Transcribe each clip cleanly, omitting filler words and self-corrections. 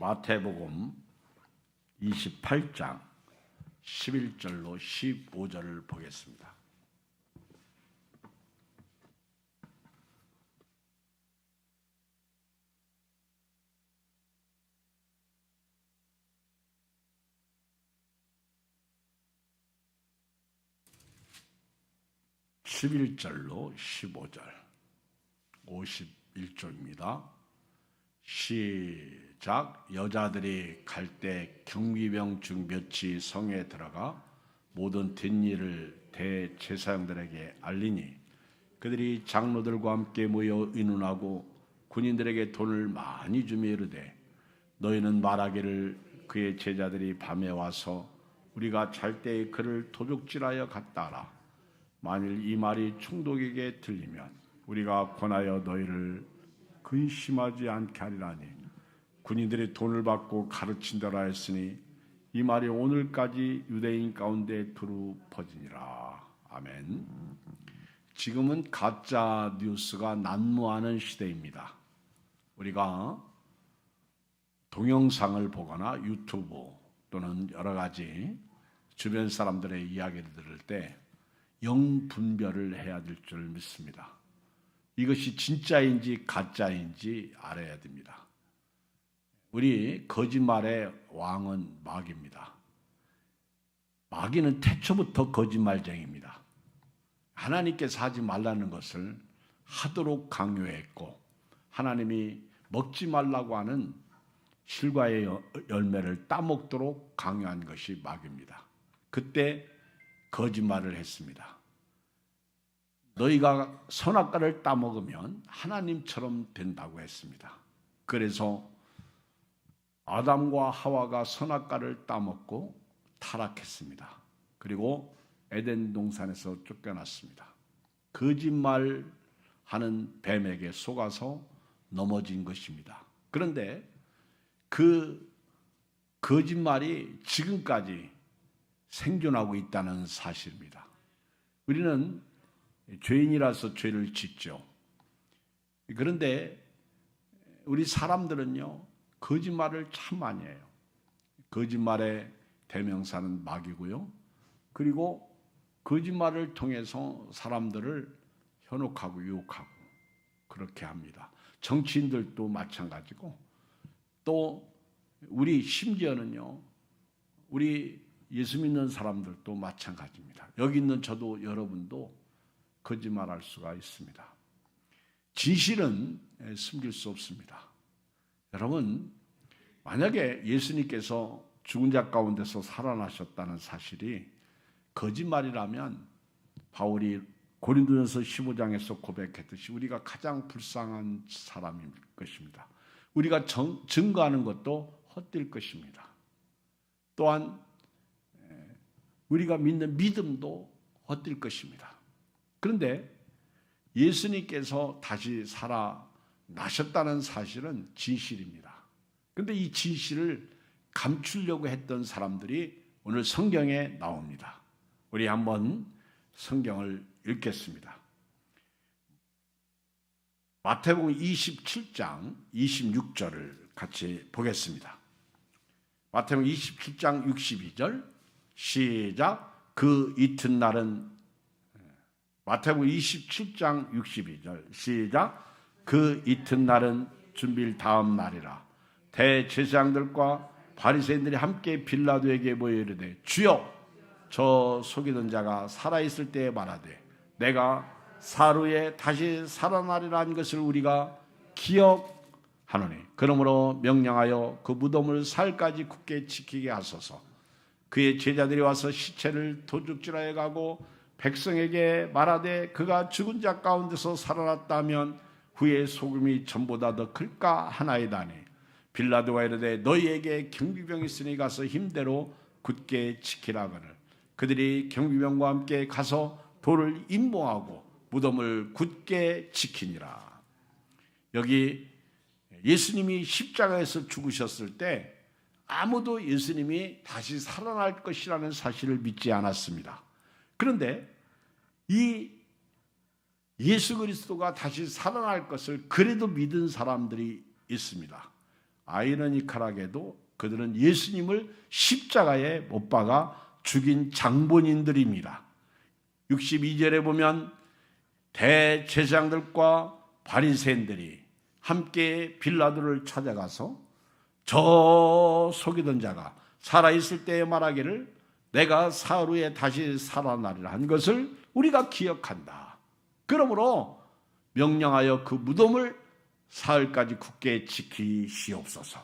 마태복음 28장 11절로 15절을 보겠습니다. (11절로 15절) 51조입니다. 시작. 여자들이 갈 때 경비병 중 몇이 성에 들어가 모든 된 일을 대제사장들에게 알리니 그들이 장로들과 함께 모여 의논하고 군인들에게 돈을 많이 주며 이르되 너희는 말하기를 그의 제자들이 밤에 와서 우리가 잘 때에 그를 도둑질하여 갔다 하라. 만일 이 말이 총독에게 들리면 우리가 권하여 너희를 근심하지 않게 하리라니 군인들이 돈을 받고 가르친다라 했으니 이 말이 오늘까지 유대인 가운데 두루 퍼지니라. 아멘. 지금은 가짜 뉴스가 난무하는 시대입니다. 우리가 동영상을 보거나 유튜브 또는 여러 가지 주변 사람들의 이야기를 들을 때 영분별을 해야 될 줄 믿습니다. 이것이 진짜인지 가짜인지 알아야 됩니다. 우리 거짓말의 왕은 마귀입니다. 마귀는 태초부터 거짓말쟁이입니다. 하나님께서 하지 말라는 것을 하도록 강요했고 하나님이 먹지 말라고 하는 실과의 열매를 따먹도록 강요한 것이 마귀입니다. 그때 거짓말을 했습니다. 너희가 선악과를 따먹으면 하나님처럼 된다고 했습니다. 그래서 아담과 하와가 선악과를 따먹고 타락했습니다. 그리고 에덴 동산에서 쫓겨났습니다. 거짓말하는 뱀에게 속아서 넘어진 것입니다. 그런데 그 거짓말이 지금까지 생존하고 있다는 사실입니다. 우리는 죄인이라서 죄를 짓죠. 그런데 우리 사람들은요, 거짓말을 참 많이 해요. 거짓말의 대명사는 마귀고요. 그리고 거짓말을 통해서 사람들을 현혹하고 유혹하고 그렇게 합니다. 정치인들도 마찬가지고 또 우리 심지어는요, 우리 예수 믿는 사람들도 마찬가지입니다. 여기 있는 저도 여러분도 거짓말할 수가 있습니다. 진실은 숨길 수 없습니다. 여러분, 만약에 예수님께서 죽은 자 가운데서 살아나셨다는 사실이 거짓말이라면 바울이 고린도전서 15장에서 고백했듯이 우리가 가장 불쌍한 사람일 것입니다. 우리가 증거하는 것도 헛될 것입니다. 또한 우리가 믿는 믿음도 헛될 것입니다. 그런데 예수님께서 다시 살아나셨다는 사실은 진실입니다. 그런데 이 진실을 감추려고 했던 사람들이 오늘 성경에 나옵니다. 우리 한번 성경을 읽겠습니다. 마태복음 27장 26절을 같이 보겠습니다. 마태복음 27장 62절 시작. 그 이튿날은 마태복음 27장 62절 시작. 그 이튿날은 준비일 다음 날이라 대제사장들과 바리새인들이 함께 빌라도에게 모여 이르되 주여 저 속이던 자가 살아있을 때에 말하되 내가 사흘 다시 살아나리라는 것을 우리가 기억하노니 그러므로 명령하여 그 무덤을 사흘까지 굳게 지키게 하소서. 그의 제자들이 와서 시체를 도둑질하여 가고 백성에게 말하되 그가 죽은 자 가운데서 살아났다면 후에 소금이 전보다 더 클까 하나이다니 빌라도가 이르되 너희에게 경비병이 있으니 가서 힘대로 굳게 지키라거늘 그들이 경비병과 함께 가서 돌을 임봉하고 무덤을 굳게 지키니라. 여기 예수님이 십자가에서 죽으셨을 때 아무도 예수님이 다시 살아날 것이라는 사실을 믿지 않았습니다. 그런데 이 예수 그리스도가 다시 살아날 것을 그래도 믿은 사람들이 있습니다. 아이러니컬하게도 그들은 예수님을 십자가에 못 박아 죽인 장본인들입니다. 62절에 보면 대제사장들과 바리새인들이 함께 빌라도를 찾아가서 저 속이던 자가 살아있을 때에 말하기를 내가 사흘 후에 다시 살아나리라 한 것을 우리가 기억한다. 그러므로 명령하여 그 무덤을 사흘까지 굳게 지키시옵소서.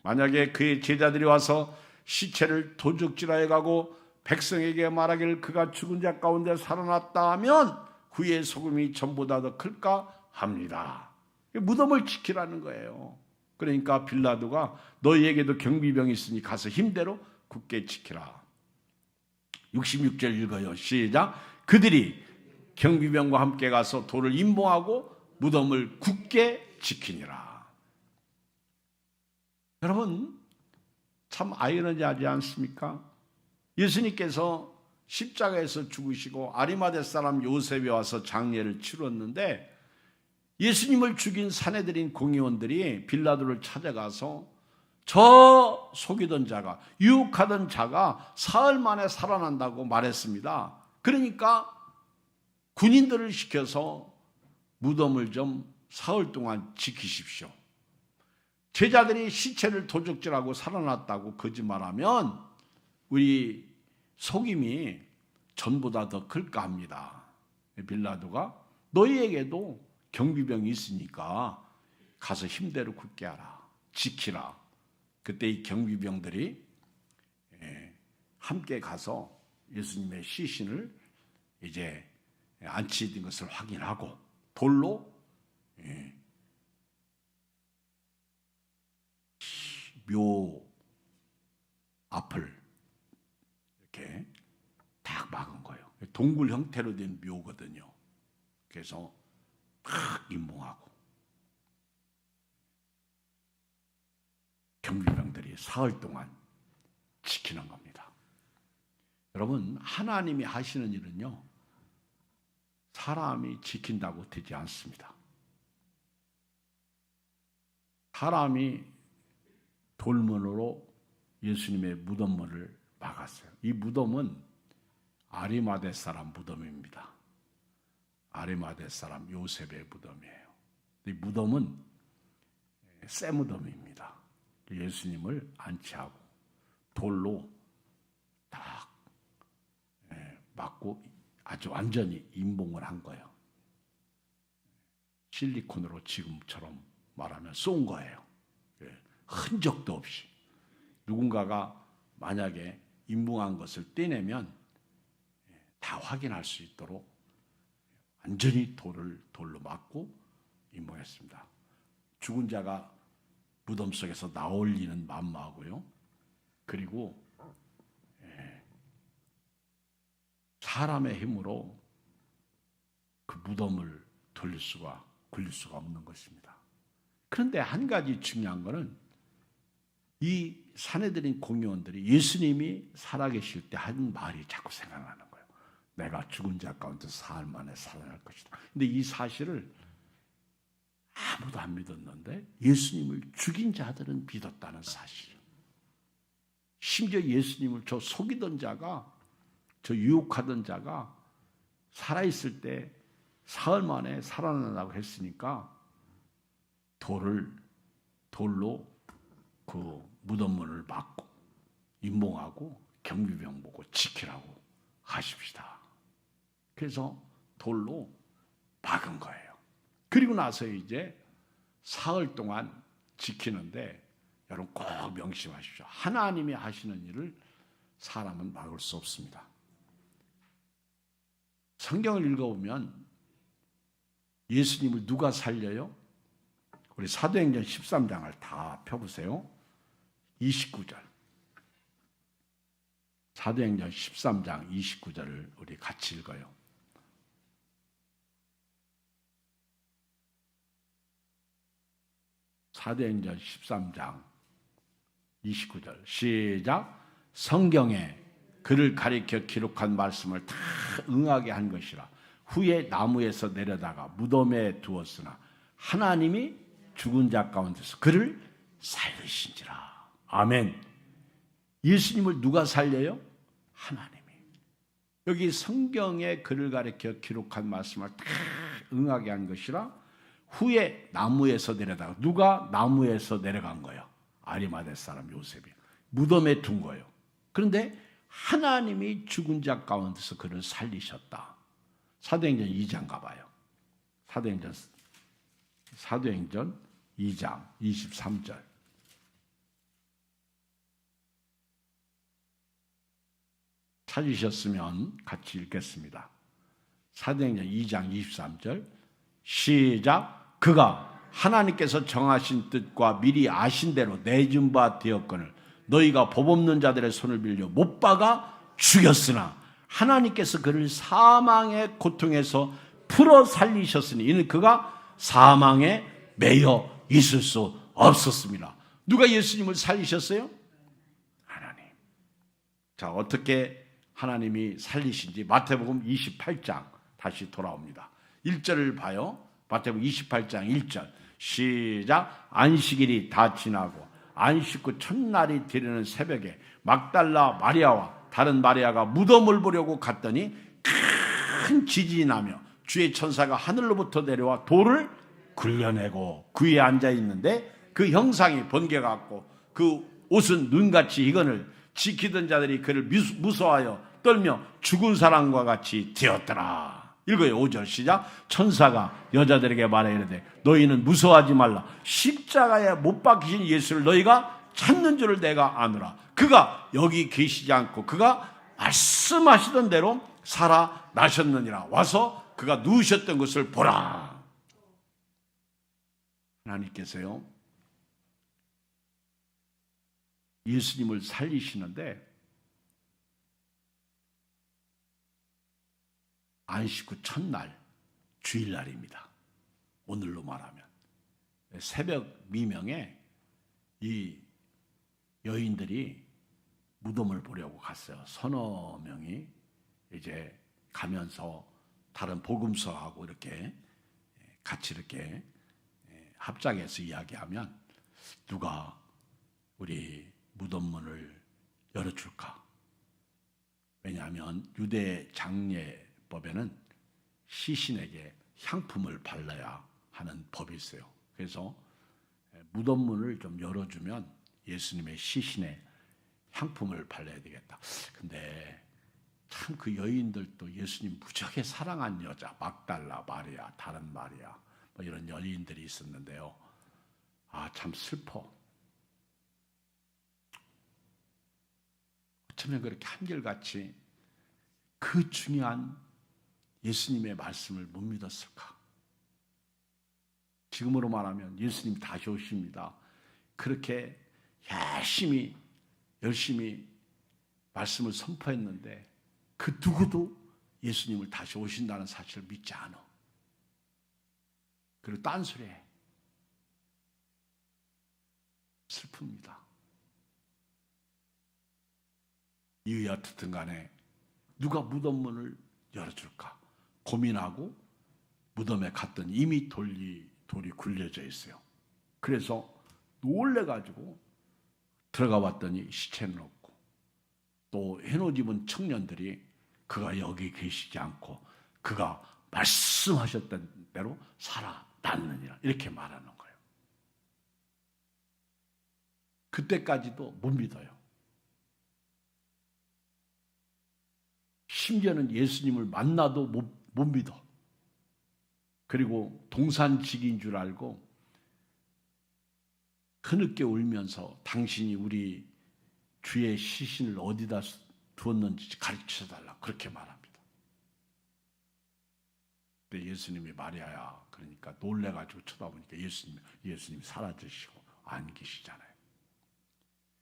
만약에 그의 제자들이 와서 시체를 도적질하여 가고 백성에게 말하기를 그가 죽은 자 가운데 살아났다 하면 그의 속음이 전보다 더 클까 합니다. 무덤을 지키라는 거예요. 그러니까 빌라도가 너희에게도 경비병이 있으니 가서 힘대로 굳게 지키라. 66절 읽어요. 시작. 그들이 경비병과 함께 가서 돌을 임봉하고 무덤을 굳게 지키니라. 여러분 참 아이러니하지 않습니까? 예수님께서 십자가에서 죽으시고 아리마대 사람 요셉이 와서 장례를 치렀는데 예수님을 죽인 사내들인 공의원들이 빌라도를 찾아가서 저 속이던 자가, 유혹하던 자가 사흘 만에 살아난다고 말했습니다. 그러니까 군인들을 시켜서 무덤을 좀 사흘 동안 지키십시오. 제자들이 시체를 도적질하고 살아났다고 거짓말하면 우리 속임이 전보다 더 클까 합니다. 빌라도가 너희에게도 경비병이 있으니까 가서 힘대로 굳게 하라. 지키라. 그때 이 경비병들이 함께 가서 예수님의 시신을 이제 안치된 것을 확인하고 돌로 묘 앞을 이렇게 딱 막은 거예요. 동굴 형태로 된 묘거든요. 그래서 딱 임봉하고 경비병들이 사흘 동안 지키는 겁니다. 여러분 하나님이 하시는 일은요 사람이 지킨다고 되지 않습니다. 사람이 돌문으로 예수님의 무덤문을 막았어요. 이 무덤은 아리마대 사람 무덤입니다. 아리마대 사람 요셉의 무덤이에요. 이 무덤은 새 무덤입니다. 예수님을 안치하고 돌로 딱 막고 아주 완전히 임봉을 한 거예요. 실리콘으로 지금처럼 말하면 쏜 거예요. 흔적도 없이. 누군가가 만약에 임봉한 것을 떼내면 다 확인할 수 있도록 완전히 돌로 막고 임봉했습니다. 죽은 자가 무덤 속에서 나올 리는 만무하고요. 그리고 사람의 힘으로 그 무덤을 굴릴 수가 없는 것입니다. 그런데 한 가지 중요한 것은 이 사내들인 공의원들이 예수님이 살아계실 때 한 말이 자꾸 생각나는 거예요. 내가 죽은 자 가운데 사흘 만에 살아날 것이다. 근데 이 사실을 아무도 안 믿었는데 예수님을 죽인 자들은 믿었다는 사실. 심지어 예수님을 저 속이던 자가, 저 유혹하던 자가 살아있을 때 사흘 만에 살아난다고 했으니까 돌로 그 무덤문을 막고 임봉하고 경비병 보고 지키라고 하십시다. 그래서 돌로 막은 거예요. 그리고 나서 이제 사흘 동안 지키는데 여러분 꼭 명심하십시오. 하나님이 하시는 일을 사람은 막을 수 없습니다. 성경을 읽어보면 예수님을 누가 살려요? 우리 사도행전 13장을 다 펴보세요. 29절. 사도행전 13장 29절을 우리 같이 읽어요. 사도행전 13장 29절 시작. 성경에 그를 가리켜 기록한 말씀을 다 응하게 한 것이라. 후에 나무에서 내려다가 무덤에 두었으나 하나님이 죽은 자 가운데서 그를 살리신지라. 아멘. 예수님을 누가 살려요? 하나님이. 여기 성경에 그를 가리켜 기록한 말씀을 다 응하게 한 것이라 후에 나무에서 내려다가 누가 나무에서 내려간 거예요? 아리마대 사람 요셉이 무덤에 둔 거예요. 그런데 하나님이 죽은 자 가운데서 그를 살리셨다. 사도행전 2장 가봐요. 사도행전 2장 23절. 찾으셨으면 같이 읽겠습니다. 사도행전 2장 23절 시작. 그가 하나님께서 정하신 뜻과 미리 아신 대로 내준 바 되었거늘 너희가 법 없는 자들의 손을 빌려 못 박아 죽였으나 하나님께서 그를 사망의 고통에서 풀어 살리셨으니 이는 그가 사망에 매여 있을 수 없었습니다. 누가 예수님을 살리셨어요? 하나님. 자, 어떻게 하나님이 살리신지 마태복음 28장 다시 돌아옵니다. 1절을 봐요. 마태복음 28장 1절 시작. 안식일이 다 지나고 안식 후 첫날이 되려는 새벽에 막달라 마리아와 다른 마리아가 무덤을 보려고 갔더니 큰 지진이 나며 주의 천사가 하늘로부터 내려와 돌을 굴려내고 그 위에 앉아 있는데 그 형상이 번개 같고 그 옷은 눈같이 익은을 지키던 자들이 그를 무서워하여 떨며 죽은 사람과 같이 되었더라. 읽어요. 5절 시작. 천사가 여자들에게 말해 이르되 너희는 무서워하지 말라. 십자가에 못 박히신 예수를 너희가 찾는 줄을 내가 아노라. 그가 여기 계시지 않고 그가 말씀하시던 대로 살아나셨느니라. 와서 그가 누우셨던 것을 보라. 하나님께서요 예수님을 살리시는데 안식 후 첫날 주일날입니다. 오늘로 말하면 새벽 미명에 이 여인들이 무덤을 보려고 갔어요. 서너 명이 이제 가면서 다른 복음서하고 이렇게 같이 이렇게 합작해서 이야기하면 누가 우리 무덤문을 열어줄까? 왜냐하면 유대 장례법에는 시신에게 향품을 발라야 하는 법이 있어요. 그래서 무덤문을 좀 열어주면 예수님의 시신에 향품을 발라야 되겠다. 근데 참 그 여인들도 예수님 무지하게 사랑한 여자, 막달라 마리아, 다른 마리아 뭐 이런 여인들이 있었는데요. 아, 참 슬퍼. 어쩌면 그렇게 한결같이 그 중요한 예수님의 말씀을 못 믿었을까? 지금으로 말하면 예수님 다시 오십니다. 그렇게 열심히 말씀을 선포했는데 그 누구도 예수님을 다시 오신다는 사실을 믿지 않아. 그리고 딴소리해. 슬픕니다. 이유야 어떻든 간에 누가 무덤문을 열어줄까 고민하고 무덤에 갔더니 이미 돌이 굴려져 있어요. 그래서 놀래가지고 들어가 봤더니 시체는 없고 또 헤옷 입은 청년들이 그가 여기 계시지 않고 그가 말씀하셨던 대로 살아났느니라 이렇게 말하는 거예요. 그때까지도 못 믿어요. 심지어는 예수님을 만나도 못 믿어. 그리고 동산직인 줄 알고 흐느껴 울면서 당신이 우리 주의 시신을 어디다 두었는지 가르쳐달라 그렇게 말합니다. 근데 예수님이 마리아야 그러니까 놀래가지고 쳐다보니까 예수님이 사라지시고 안 계시잖아요.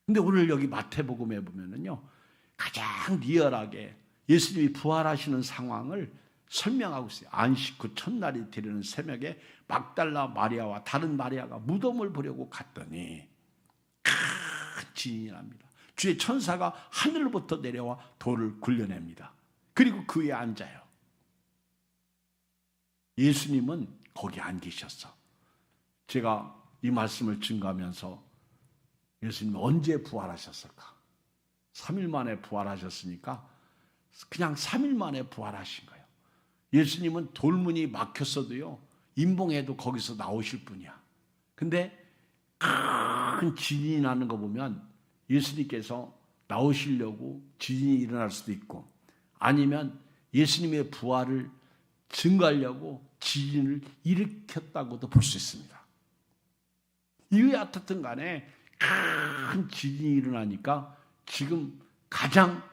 근데 오늘 여기 마태복음에 보면은요 가장 리얼하게 예수님이 부활하시는 상황을 설명하고 있어요. 안식 후 첫날이 되려는 새벽에 막달라 마리아와 다른 마리아가 무덤을 보려고 갔더니 큰 지진이 납니다. 주의 천사가 하늘로부터 내려와 돌을 굴려냅니다. 그리고 그 위에 앉아요. 예수님은 거기 안 계셨어. 제가 이 말씀을 증거하면서 예수님이 언제 부활하셨을까? 3일 만에 부활하셨으니까 그냥 3일 만에 부활하신 거예요. 예수님은 돌문이 막혔어도요, 임봉해도 거기서 나오실 분이야. 근데 큰 지진이 나는 거 보면 예수님께서 나오시려고 지진이 일어날 수도 있고, 아니면 예수님의 부활을 증거하려고 지진을 일으켰다고도 볼 수 있습니다. 이게 어떻든 간에 큰 지진이 일어나니까 지금 가장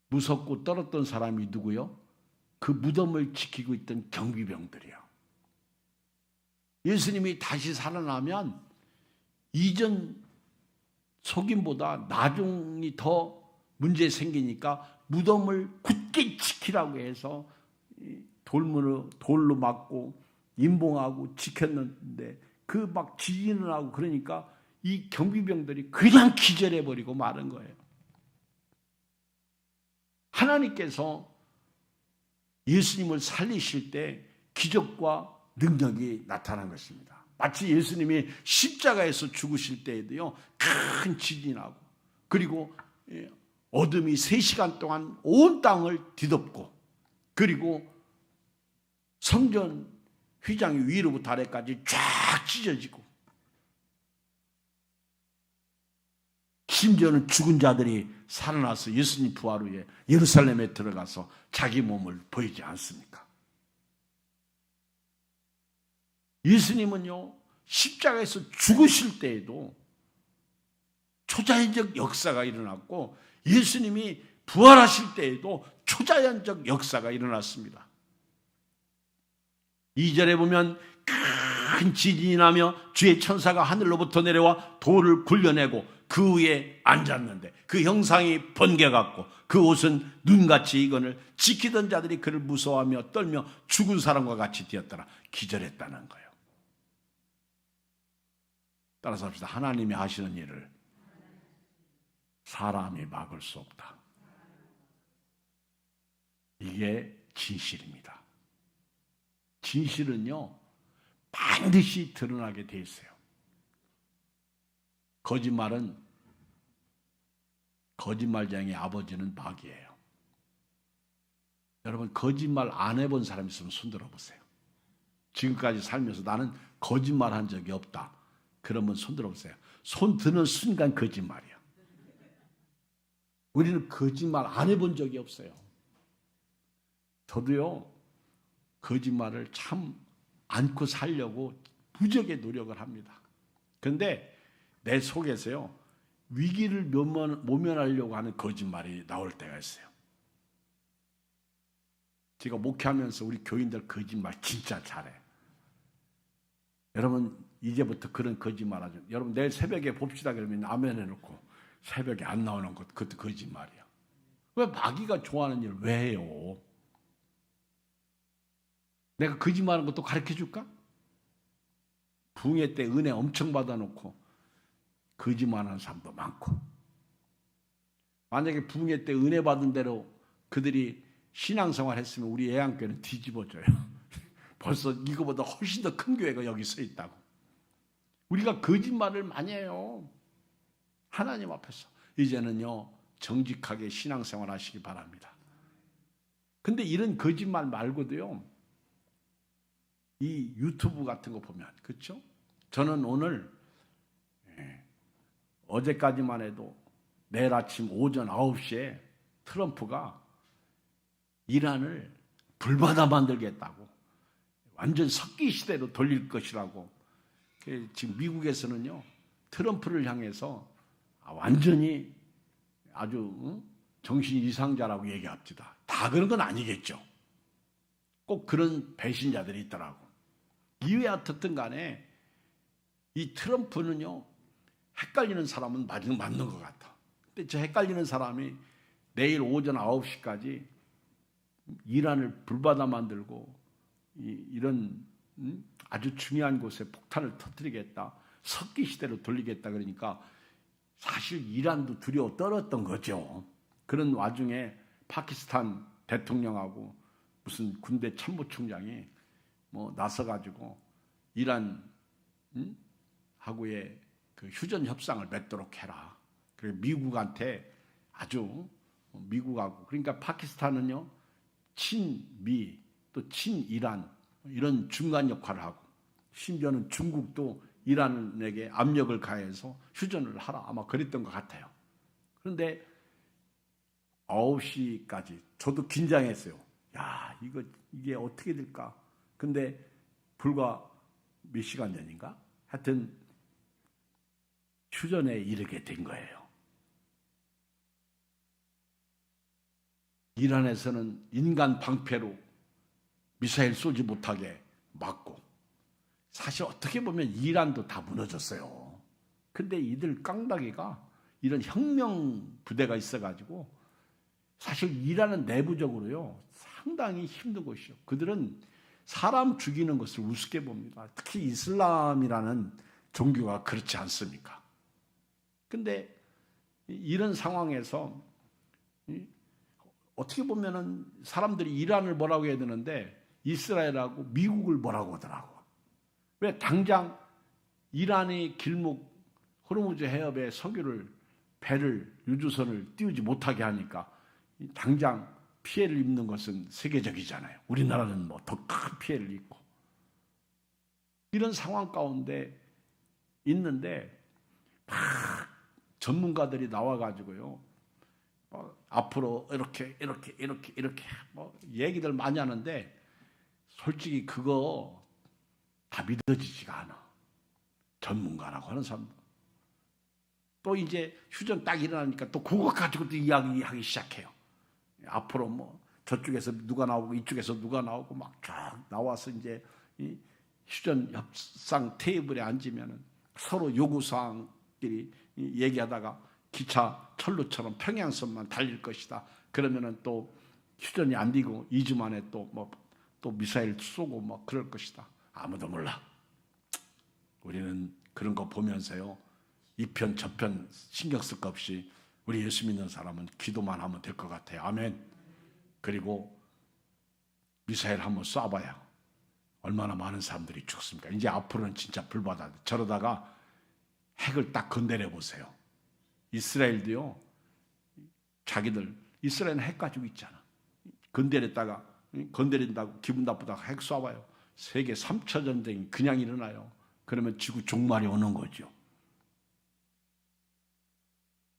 무섭고 떨었던 사람이 누구요? 그 무덤을 지키고 있던 경비병들이요. 예수님이 다시 살아나면 이전 속임보다 나중이 더 문제 생기니까 무덤을 굳게 지키라고 해서 돌로 막고 임봉하고 지켰는데, 그 막 지진을 하고 그러니까 이 경비병들이 그냥 기절해버리고 마는 거예요. 하나님께서 예수님을 살리실 때 기적과 능력이 나타난 것입니다. 마치 예수님이 십자가에서 죽으실 때에도요, 큰 지진이 나고, 그리고 어둠이 3시간 동안 온 땅을 뒤덮고, 그리고 성전 휘장이 위로부터 아래까지 쫙 찢어지고, 심지어는 죽은 자들이 살아나서 예수님 부활 후에 예루살렘에 들어가서 자기 몸을 보이지 않습니까? 예수님은요, 십자가에서 죽으실 때에도 초자연적 역사가 일어났고, 예수님이 부활하실 때에도 초자연적 역사가 일어났습니다. 2절에 보면 큰 지진이 나며 주의 천사가 하늘로부터 내려와 돌을 굴려내고 그 위에 앉았는데, 그 형상이 번개 같고 그 옷은 눈같이 익은을 지키던 자들이 그를 무서워하며 떨며 죽은 사람과 같이 되었더라. 기절했다는 거예요. 따라서 합시다. 하나님이 하시는 일을 사람이 막을 수 없다. 이게 진실입니다. 진실은요, 반드시 드러나게 돼 있어요. 거짓말쟁이 아버지는 마귀예요. 여러분, 거짓말 안 해본 사람 있으면 손 들어보세요. 지금까지 살면서 나는 거짓말한 적이 없다, 그러면 손 들어보세요. 손 드는 순간 거짓말이야. 우리는 거짓말 안 해본 적이 없어요. 저도요, 거짓말을 참 안고 살려고 무지하게 노력을 합니다. 그런데 내 속에서요, 위기를 모면하려고 하는 거짓말이 나올 때가 있어요. 제가 목회하면서 우리 교인들 거짓말 진짜 잘해. 여러분, 이제부터 그런 거짓말 하죠. 여러분, 내일 새벽에 봅시다 그러면 아멘 해놓고 새벽에 안 나오는 것, 그것도 거짓말이야. 왜 마귀가 좋아하는 일을 왜 해요? 내가 거짓말하는 것도 가르쳐 줄까? 부흥회 때 은혜 엄청 받아놓고 거짓말하는 사람도 많고, 만약에 부흥회 때 은혜 받은 대로 그들이 신앙생활 했으면 우리 애양교회는 뒤집어져요. 벌써 이거보다 훨씬 더 큰 교회가 여기 서 있다고. 우리가 거짓말을 많이 해요. 하나님 앞에서. 이제는요, 정직하게 신앙생활 하시기 바랍니다. 근데 이런 거짓말 말고도요, 이 유튜브 같은 거 보면, 그렇죠? 저는 오늘 어제까지만 해도 내일 아침 오전 9시에 트럼프가 이란을 불바다 만들겠다고, 완전 석기 시대로 돌릴 것이라고, 지금 미국에서는요, 트럼프를 향해서 완전히 아주 정신 이상자라고 얘기합니다. 다 그런 건 아니겠죠. 꼭 그런 배신자들이 있더라고. 이외에 어떻든 간에 이 트럼프는요, 헷갈리는 사람은 맞는 것 같아. 근데 저 헷갈리는 사람이 내일 오전 9시까지 이란을 불바다 만들고 이런 아주 중요한 곳에 폭탄을 터뜨리겠다, 석기 시대로 돌리겠다 그러니까 사실 이란도 두려워 떨었던 거죠. 그런 와중에 파키스탄 대통령하고 무슨 군대 참모총장이 나서가지고 이란 하고의 그 휴전 협상을 맺도록 해라. 그리고 미국한테 아주 미국하고 그러니까 파키스탄은요 친미 또 친이란 이런 중간 역할을 하고 심지어는 중국도 이란에게 압력을 가해서 휴전을 하라 아마 그랬던 것 같아요. 그런데 9시까지 저도 긴장했어요. 야 이게 어떻게 될까? 근데 불과 몇 시간 전인가? 하여튼 휴전에 이르게 된 거예요. 이란에서는 인간 방패로 미사일 쏘지 못하게 막고 사실 어떻게 보면 이란도 다 무너졌어요. 근데 이들 깡다기가 이런 혁명 부대가 있어가지고 사실 이란은 내부적으로요 상당히 힘든 곳이요. 그들은 사람 죽이는 것을 우습게 봅니다. 특히 이슬람이라는 종교가 그렇지 않습니까? 근데 이런 상황에서 어떻게 보면은 사람들이 이란을 뭐라고 해야 되는데 이스라엘하고 미국을 뭐라고 하더라고. 왜 당장 이란이 길목 호르무즈 해협에 배를 유조선을 띄우지 못하게 하니까 당장 피해를 입는 것은 세계적이잖아요. 우리나라는 뭐 더 큰 피해를 입고 이런 상황 가운데 있는데 막 전문가들이 나와가지고요. 앞으로 이렇게 뭐 얘기들 많이 하는데 솔직히 그거 다 믿어지지가 않아. 전문가라고 하는 사람들. 또 이제 휴전 딱 일어나니까 또 그거 가지고 또 이야기하기 시작해요. 앞으로 뭐 저쪽에서 누가 나오고 이쪽에서 누가 나오고 막 쫙 나와서 이제 이 휴전 협상 테이블에 앉으면은 서로 요구사항끼리 얘기하다가 기차 철로처럼 평양선만 달릴 것이다. 그러면은 또 휴전이 안 되고 2주 만에 또 미사일 쏘고 뭐 그럴 것이다. 아무도 몰라. 우리는 그런 거 보면서요. 이편 저편 신경 쓸 것 없이 우리 예수 믿는 사람은 기도만 하면 될 것 같아요. 아멘. 그리고 미사일 한번 쏴봐요. 얼마나 많은 사람들이 죽습니까? 이제 앞으로는 진짜 불바다. 저러다가 핵을 딱 건드려 보세요. 이스라엘도요. 이스라엘은 핵 가지고 있잖아. 건드린다고 기분 나쁘다고 핵 쏴봐요. 세계 3차 전쟁이 그냥 일어나요. 그러면 지구 종말이 오는 거죠.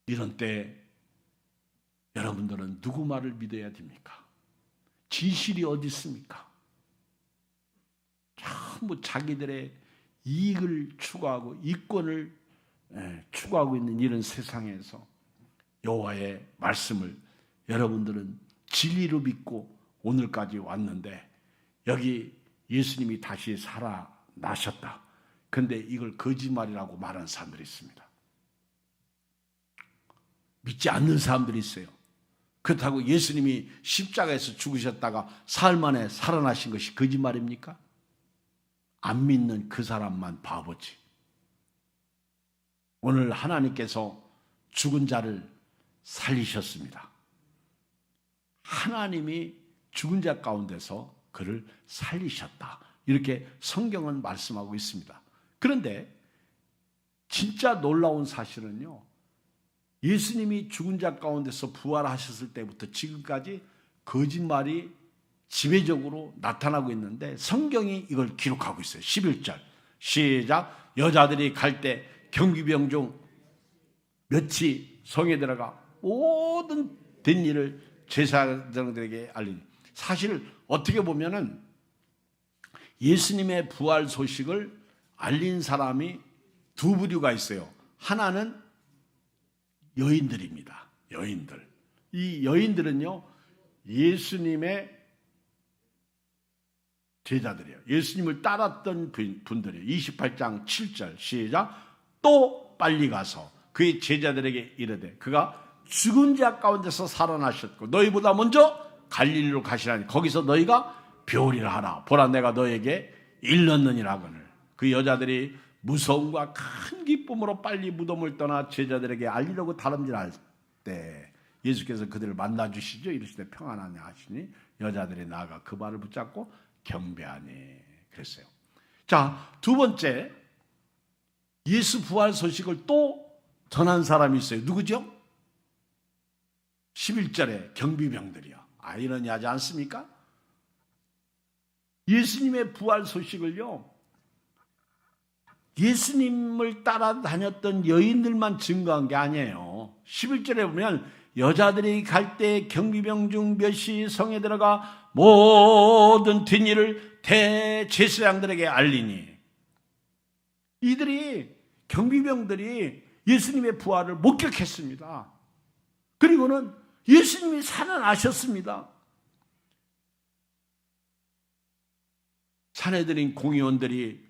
이런 때 여러분들은 누구 말을 믿어야 됩니까? 진실이 어디 있습니까? 전부 자기들의 이익을 추구하고 이권을 추구하고 있는 이런 세상에서 여호와의 말씀을 여러분들은 진리로 믿고 오늘까지 왔는데 여기 예수님이 다시 살아나셨다. 그런데 이걸 거짓말이라고 말하는 사람들이 있습니다. 믿지 않는 사람들이 있어요. 그렇다고 예수님이 십자가에서 죽으셨다가 사흘 만에 살아나신 것이 거짓말입니까? 안 믿는 그 사람만 바보지. 오늘 하나님께서 죽은 자를 살리셨습니다. 하나님이 죽은 자 가운데서 그를 살리셨다. 이렇게 성경은 말씀하고 있습니다. 그런데 진짜 놀라운 사실은요. 예수님이 죽은 자 가운데서 부활하셨을 때부터 지금까지 거짓말이 지배적으로 나타나고 있는데 성경이 이걸 기록하고 있어요. 11절 시작. 여자들이 갈 때 경비병 중 몇이 성에 들어가 모든 된 일을 제사장들에게 알리니. 사실 어떻게 보면은 예수님의 부활 소식을 알린 사람이 두 부류가 있어요. 하나는 여인들입니다. 여인들. 이 여인들은요, 예수님의 제자들이에요. 예수님을 따랐던 분들이에요. 28장 7절 시작. 또 빨리 가서 그의 제자들에게 이르되 그가 죽은 자 가운데서 살아나셨고 너희보다 먼저 갈릴리로 가시라니 거기서 너희가 배우리라 하라. 보라 내가 너에게 일렀느니라거늘. 그 여자들이 무서움과 큰 기쁨으로 빨리 무덤을 떠나 제자들에게 알리려고 다름질할 때 예수께서 그들을 만나주시죠. 이르시되 평안하냐 하시니 여자들이 나아가 그 발을 붙잡고 경배하니 그랬어요. 자, 두 번째 예수 부활 소식을 또 전한 사람이 있어요. 누구죠? 11절에 경비병들이요. 아이러니하지 않습니까? 예수님의 부활 소식을요, 예수님을 따라다녔던 여인들만 증거한 게 아니에요. 11절에 보면 여자들이 갈 때 경비병 중 몇이 성에 들어가 모든 뒷일을 대제사장들에게 알리니, 이들이 경비병들이 예수님의 부활을 목격했습니다. 그리고는 예수님이 살아나셨습니다. 사내들인 공의원들이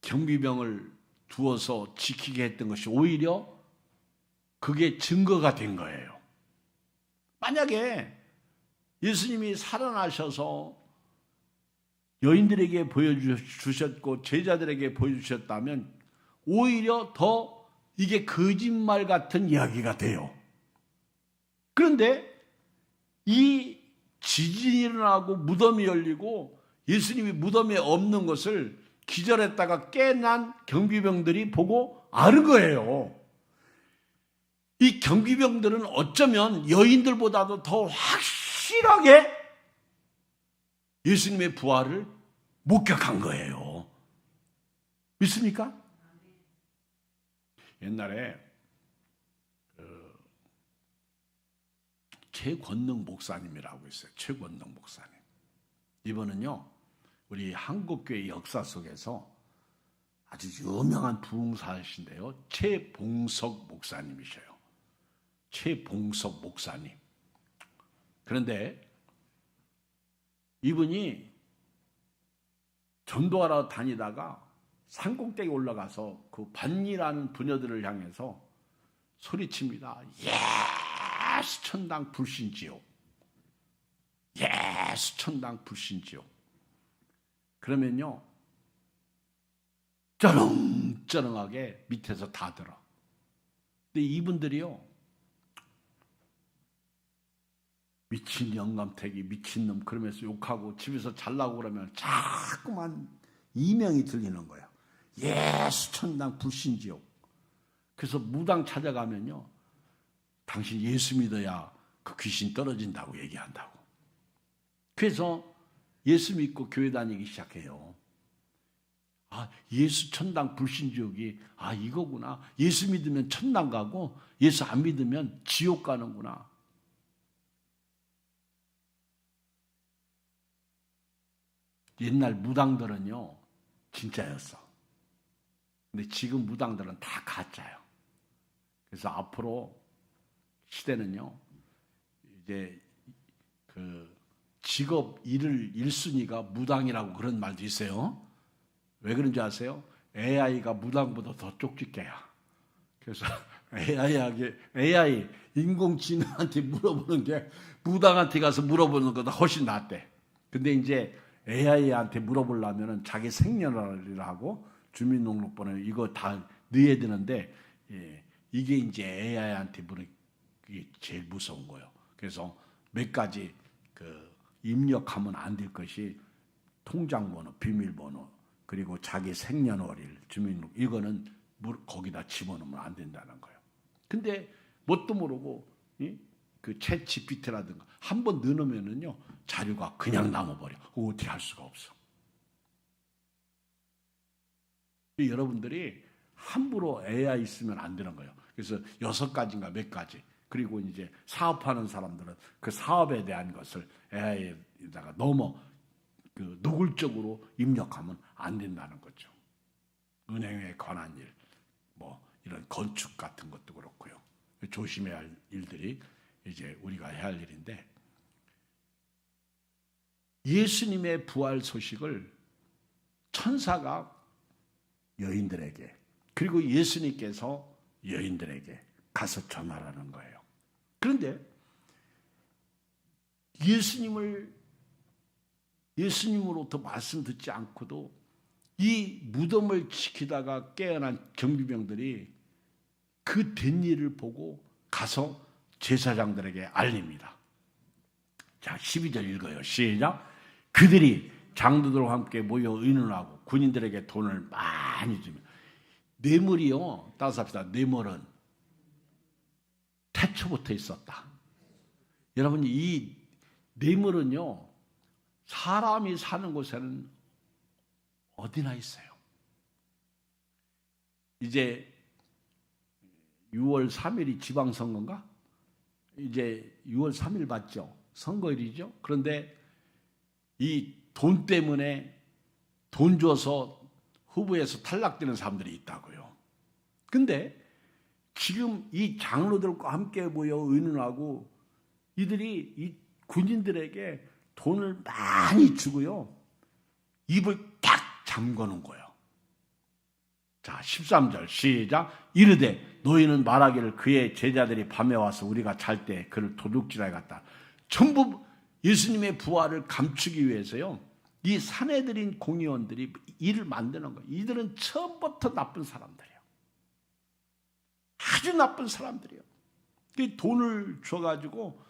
경비병을 두어서 지키게 했던 것이 오히려 그게 증거가 된 거예요. 만약에 예수님이 살아나셔서 여인들에게 보여주셨고 제자들에게 보여주셨다면 오히려 더 이게 거짓말 같은 이야기가 돼요. 그런데 이 지진이 일어나고 무덤이 열리고 예수님이 무덤에 없는 것을 기절했다가 깨난 경비병들이 보고 아는 거예요. 이 경비병들은 어쩌면 여인들보다도 더 확실하게 예수님의 부활을 목격한 거예요. 믿습니까? 옛날에 최권능 목사님이라고 있어요. 최권능 목사님. 이번은요, 우리 한국교회 역사 속에서 아주 유명한 부흥사이신데요, 최봉석 목사님이셔요. 최봉석 목사님. 그런데 이분이 전도하러 다니다가 산꼭대기 올라가서 그 반이라는 부녀들을 향해서 소리칩니다. 예수 천당 불신지옥. 예수 천당 불신지옥. 그러면요, 쩌렁쩌렁하게 밑에서 다 들어. 근데 이분들이요, 미친 영감택이 미친놈 그러면서 욕하고 집에서 잘나고 그러면 자꾸만 이명이 들리는 거예요. 예수 천당 불신지옥. 그래서 무당 찾아가면요, 당신 예수 믿어야 그 귀신 떨어진다고 얘기한다고. 그래서 예수 믿고 교회 다니기 시작해요. 아, 예수 천당 불신지옥이 이거구나. 예수 믿으면 천당 가고 예수 안 믿으면 지옥 가는구나. 옛날 무당들은요, 진짜였어. 근데 지금 무당들은 다 가짜예요. 그래서 앞으로 시대는요, 이제 그 직업 일을 1순위가 무당이라고 그런 말도 있어요. 왜 그런지 아세요? AI가 무당보다 더 쪽집게야. 그래서 AI 인공지능한테 물어보는 게 무당한테 가서 물어보는 것보다 훨씬 낫대. 근데 이제 AI한테 물어보려면 자기 생년월일하고 주민등록번호 이거 다 넣어야 되는데, 이게 이제 AI한테 물으는 게 제일 무서운 거예요. 그래서 몇 가지 입력하면 안 될 것이 통장번호, 비밀번호, 그리고 자기 생년월일, 주민등록, 이거는 거기다 집어넣으면 안 된다는 거예요. 근데 뭣도 모르고 그 챗 GPT라든가 한번 넣어놓으면은요, 자료가 그냥 남아버려. 어떻게 할 수가 없어. 여러분들이 함부로 AI 쓰면 안 되는 거예요. 그래서 6가지인가 몇 가지. 그리고 이제 사업하는 사람들은 그 사업에 대한 것을 AI에다가 너무 노골적으로 입력하면 안 된다는 거죠. 은행에 관한 일, 뭐 이런 건축 같은 것도 그렇고요. 조심해야 할 일들이 이제 우리가 해야 할 일인데, 예수님의 부활 소식을 천사가 여인들에게, 그리고 예수님께서 여인들에게 가서 전하라는 거예요. 그런데 예수님으로부터 말씀 듣지 않고도 이 무덤을 지키다가 깨어난 경비병들이 그 된 일을 보고 가서 제사장들에게 알립니다. 자, 12절 읽어요. 시작. 그들이 장로들과 함께 모여 의논하고 군인들에게 돈을 많이 주며 뇌물이요. 따라서 합시다. 뇌물은 태초부터 있었다. 여러분, 이 뇌물은요, 사람이 사는 곳에는 어디나 있어요. 이제 6월 3일이 지방선거인가? 이제 6월 3일 맞죠? 선거일이죠? 그런데 이 돈 때문에 돈 줘서 후보에서 탈락되는 사람들이 있다고요. 근데 지금 이 장로들과 함께 모여 의논하고 이들이 이 군인들에게 돈을 많이 주고요. 입을 딱 잠궈놓은 거예요. 자, 13절 시작. 이르되 너희는 말하기를 그의 제자들이 밤에 와서 우리가 잘 때 그를 도둑질하여 갔다. 전부 예수님의 부활을 감추기 위해서요. 이 사내들인 공의원들이 일을 만드는 거예요. 이들은 처음부터 나쁜 사람들이에요. 아주 나쁜 사람들이에요. 그 돈을 줘가지고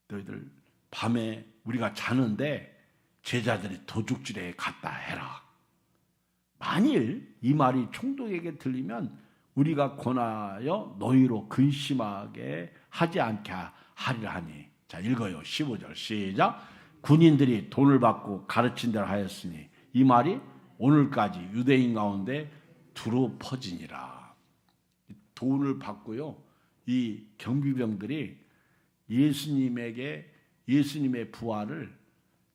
너희들 밤에 우리가 자는데 제자들이 도둑질에 갔다 해라. 만일 이 말이 총독에게 들리면 우리가 권하여 너희로 근심하게 하지 않게 하리라 하니. 자, 읽어요. 15절 시작. 군인들이 돈을 받고 가르친 대로 하였으니 이 말이 오늘까지 유대인 가운데 두루 퍼지니라. 돈을 받고요. 이 경비병들이 예수님에게 예수님의 부활을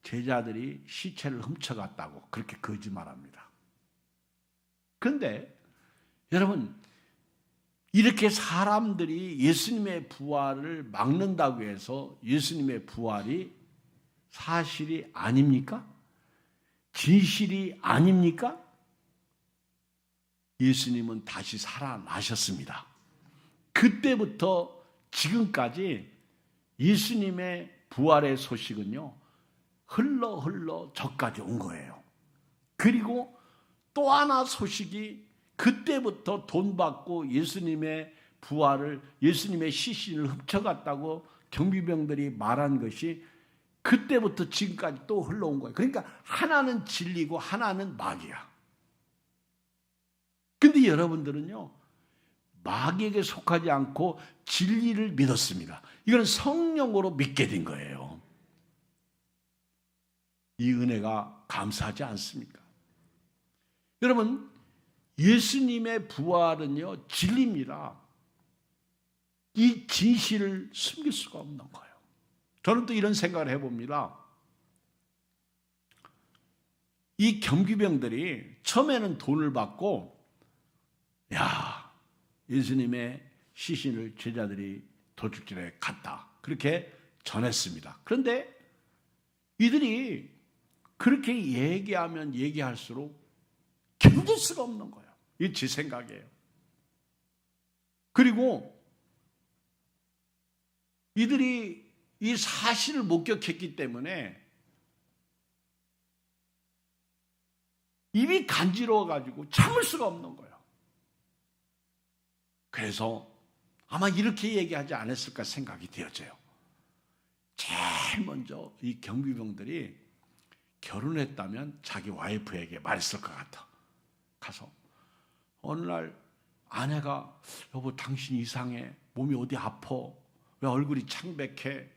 제자들이 시체를 훔쳐갔다고 그렇게 거짓말합니다. 그런데 여러분, 이렇게 사람들이 예수님의 부활을 막는다고 해서 예수님의 부활이 사실이 아닙니까? 진실이 아닙니까? 예수님은 다시 살아나셨습니다. 그때부터 지금까지 예수님의 부활의 소식은요, 흘러 저까지 온 거예요. 그리고 또 하나 소식이 그때부터 돈 받고 예수님의 부활을, 예수님의 시신을 훔쳐갔다고 경비병들이 말한 것이 그때부터 지금까지 또 흘러온 거예요. 그러니까 하나는 진리고 하나는 마귀야. 근데 여러분들은요, 마귀에게 속하지 않고 진리를 믿었습니다. 이건 성령으로 믿게 된 거예요. 이 은혜가 감사하지 않습니까? 여러분, 예수님의 부활은요, 진리입니다. 이 진실을 숨길 수가 없는 거예요. 저는 또 이런 생각을 해봅니다. 이 경비병들이 처음에는 돈을 받고, 야, 예수님의 시신을 제자들이 도둑질에 갔다. 그렇게 전했습니다. 그런데 이들이 그렇게 얘기하면 얘기할수록 견딜 수가 없는 거예요. 이게 제 생각이에요. 그리고 이들이 이 사실을 목격했기 때문에 입이 간지러워가지고 참을 수가 없는 거예요. 그래서 아마 이렇게 얘기하지 않았을까 생각이 되어져요. 제일 먼저 이 경비병들이 결혼했다면 자기 와이프에게 말했을 것 같아. 가서 어느 날 아내가 여보 당신 이상해. 몸이 어디 아파. 왜 얼굴이 창백해.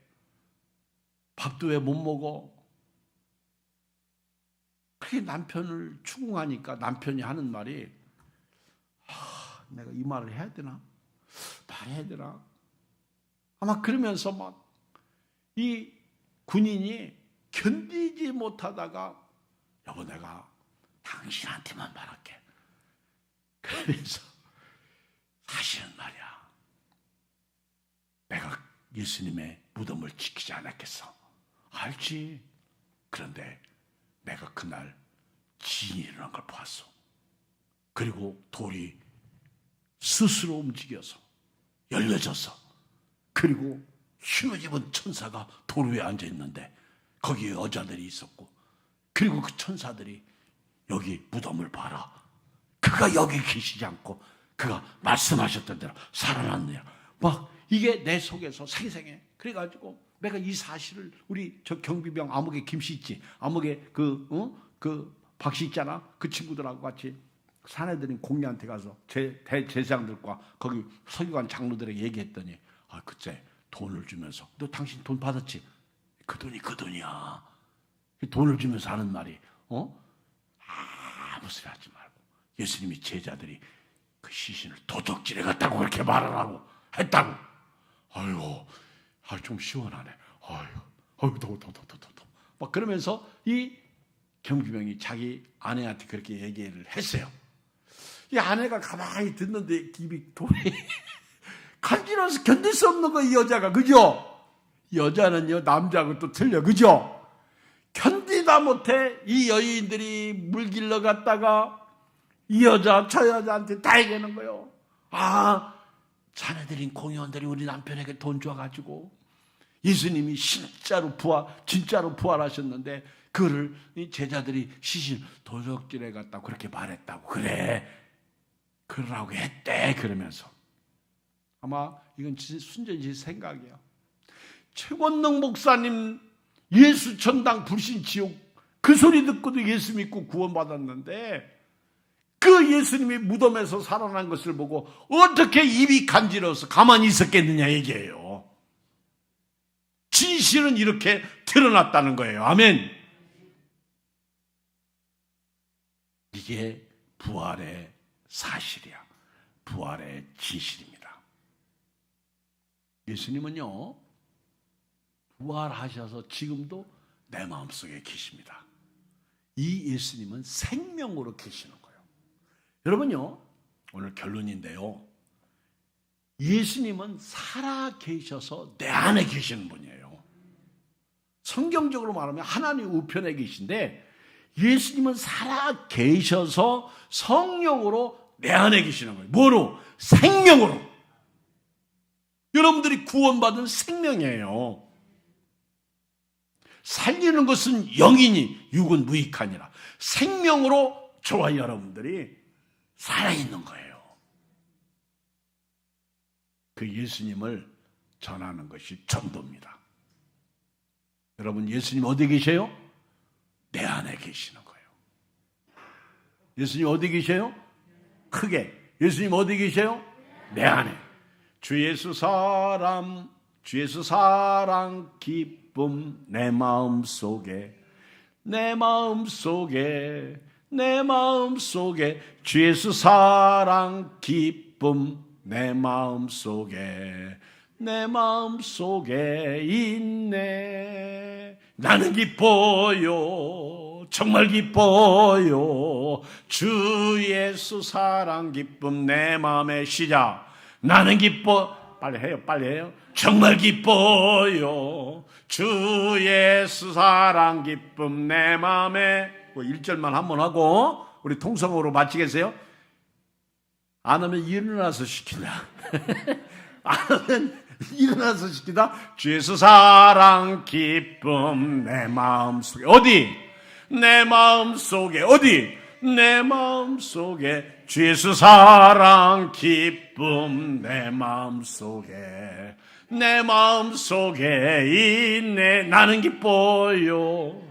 밥도 왜 못 먹어. 그게 남편을 추궁하니까 남편이 하는 말이 내가 이 말을 해야 되나? 말해야 되나? 아마 그러면서 막 이 군인이 견디지 못하다가 여보 내가 당신한테만 말할게. 그러면서 사실은 말이야. 내가 예수님의 무덤을 지키지 않았겠어. 알지. 그런데 내가 그날 지진이 일어난 걸 봤어. 그리고 돌이 스스로 움직여서 열려져서 그리고 흰옷 입은 천사가 돌 위에 앉아있는데 거기에 여자들이 있었고 그리고 그 천사들이 여기 무덤을 봐라. 그가 여기 계시지 않고 그가 말씀하셨던 대로 살아났네요. 막 이게 내 속에서 생생해. 그래가지고 내가 이 사실을 우리 저 경비병 암흑의 김씨 있지. 암흑의 그 박씨 있잖아. 그 친구들하고 같이 사내들인 공리한테 가서 대제사장들과 거기 서기관 장로들에게 얘기했더니 그때 돈을 주면서 너 당신 돈 받았지? 그 돈이 그 돈이야. 돈을 주면서 하는 말이 아무 소리 하지 말고 예수님이 제자들이 그 시신을 도둑질해 갔다고 그렇게 말하라고 했다고. 아이고 좀 시원하네. 아이고 더워. 막 그러면서 이 경비병이 자기 아내한테 그렇게 얘기를 했어요. 이 아내가 가만히 듣는데 입이 돌이 간지러워서 견딜 수 없는 거, 이 여자가. 그죠? 여자는요 남자하고 또 틀려. 그죠? 견디다 못해 이 여인들이 물 길러 갔다가 이 여자 저 여자한테 다 얘기하는 거예요. 자네들인 공의원들이 우리 남편에게 돈 줘가지고 예수님이 진짜로 부활하셨는데 그를 이 제자들이 시신 도적질해 갔다고 그렇게 말했다고. 그래 그러라고 했대. 그러면서 아마 이건 순전히 생각이에요. 최권능 목사님 예수 천당 불신 지옥 그 소리 듣고도 예수 믿고 구원받았는데 그 예수님이 무덤에서 살아난 것을 보고 어떻게 입이 간지러워서 가만히 있었겠느냐 얘기해요. 진실은 이렇게 드러났다는 거예요. 아멘. 이게 부활의 사실이야. 부활의 진실입니다. 예수님은요 부활하셔서 지금도 내 마음속에 계십니다. 이 예수님은 생명으로 계시는 거예요. 여러분요 오늘 결론인데요, 예수님은 살아 계셔서 내 안에 계시는 분이에요. 성경적으로 말하면 하나님 우편에 계신데 예수님은 살아 계셔서 성령으로 내 안에 계시는 거예요. 뭐로? 생명으로. 여러분들이 구원받은 생명이에요. 살리는 것은 영이니 육은 무익하니라. 생명으로 저와 여러분들이 살아있는 거예요. 그 예수님을 전하는 것이 전도입니다. 여러분 예수님 어디 계세요? 내 안에 계시는 거예요. 예수님 어디 계세요? 크게 예수님 어디 계세요? 내 안에. 주 예수 사랑 기쁨 내 마음속에 주 예수 사랑 기쁨 내 마음속에 있네. 나는 기뻐요. 정말 기뻐요. 주 예수 사랑 기쁨 내 마음의 시작. 나는 기뻐. 빨리 해요. 정말 기뻐요. 주 예수 사랑 기쁨 내 마음에. 1절만 한번 하고 우리 통성으로 마치겠어요? 안 하면 일어나서 시킨다. 안 하면 일어나서 시키다. 주 예수 사랑 기쁨 내 마음속에. 어디? 내 마음속에. 어디? 내 마음속에. 주 예수 사랑 기쁨 내 마음속에 있네. 나는 기뻐요.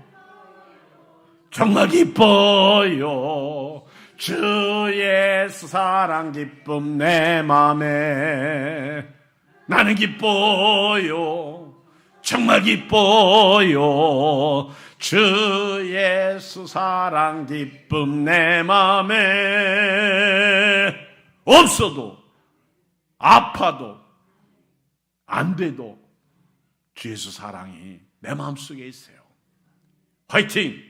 정말 기뻐요. 주 예수 사랑 기쁨 내 맘에. 나는 기뻐요. 정말 기뻐요. 주 예수 사랑 기쁨 내 맘에. 없어도 아파도 안 돼도 주 예수 사랑이 내 마음속에 있어요. 화이팅!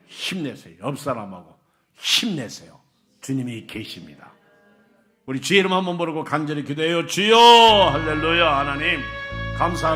힘내세요. 옆 사람하고 힘내세요. 주님이 계십니다. 우리 주 이름 한번 부르고 간절히 기도해요. 주여, 할렐루야. 하나님 감사합니다.